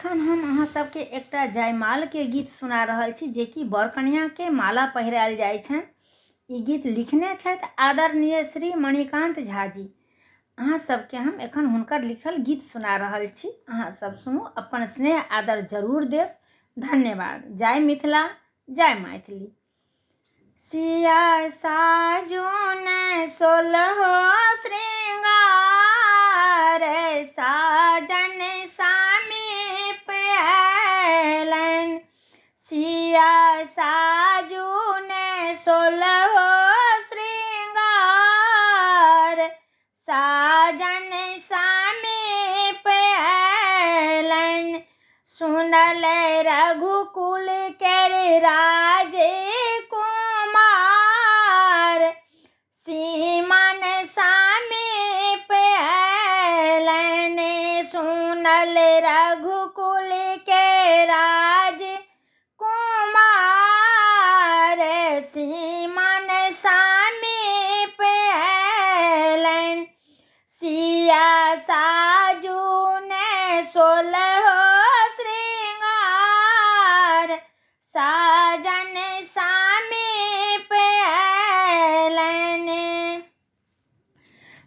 एखन हम अहाँ सबके एकटा जयमाल के गीत सुना रहल छी जे कि बर कन्या के माला पहिरायल जाइ छनि। ई गीत लिखने छथि आदरणीय श्री मणिकांत झा जी। अहाँ सबके हम एखन हुनकर लिखल गीत सुना रहल छी। अहाँ सब सुनू, अपन स्नेह आदर जरूर देव। धन्यवाद। जय मिथिला, जय मैथिली। सिया साजोन सोलहो श्रृंगार, साजन समीप अयलन। सिया साजोन सोलहो श्रृंगार, साजन समीप अयलन। सुनल रघुकुल के राजे कुमार, सीमन समीप अयलन। सुनल रघुकुल के राज कुमार, सीमन समीप अयलन। सिया साजून सोलहो श्रृंगार, साजन समीप अयलन।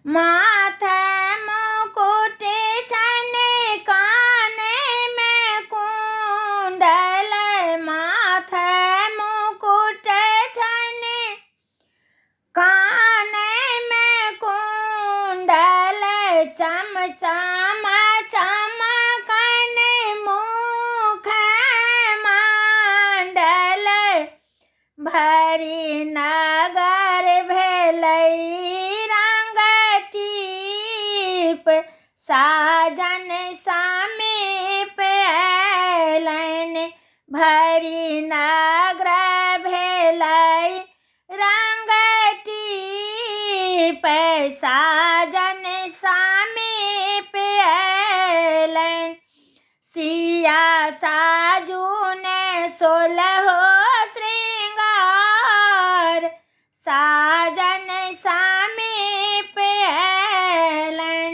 माथे मुकुट छनि, कान में कुंडल। माथे मुकुट छनि, कान में कुंडल। चम चम चमकन मुख मंडल। भरी नगर भेलै रंगटीप, साजन समीप अयलन। भरी नगर भेलै रंगटीप, साजन समीप अयलन। सिया साजून सोलहो श्रृंगार, साजन समीप अयलन।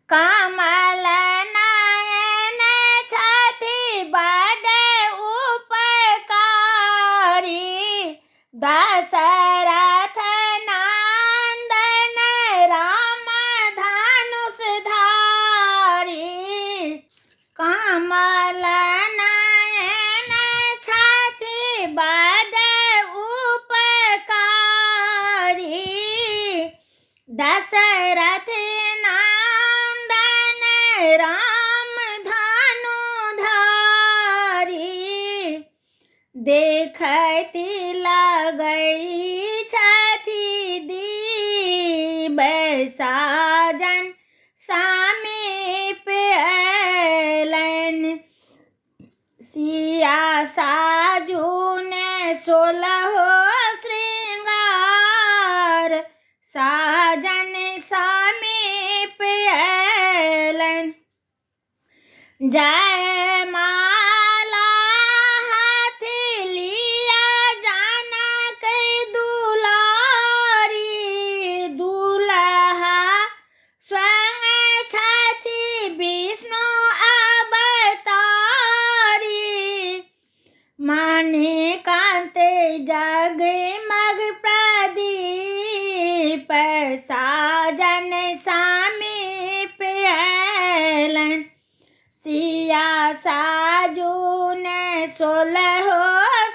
कमल नयन छथि बड़ उपकारी, दशरथ नंदन राम धनुषधारी। कमल नयन छथि बड़ उपकारी, दशरथ नंदन राम धनुधारी। देखति लगै छथि दीब, साजन समीप अयलन। सिया साजून सोलहो श्रृंगार, साजन समीप अयलन। जयमाला हाथ लिया जनक दुलारी, दुल्हा स्वयं छथि विष्णु अवतारी। मणिकांत जगमग प्रदीप, साजन समीप अयलन। सिया साजून सोलहो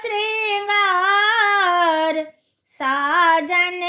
श्रृंगार, साजन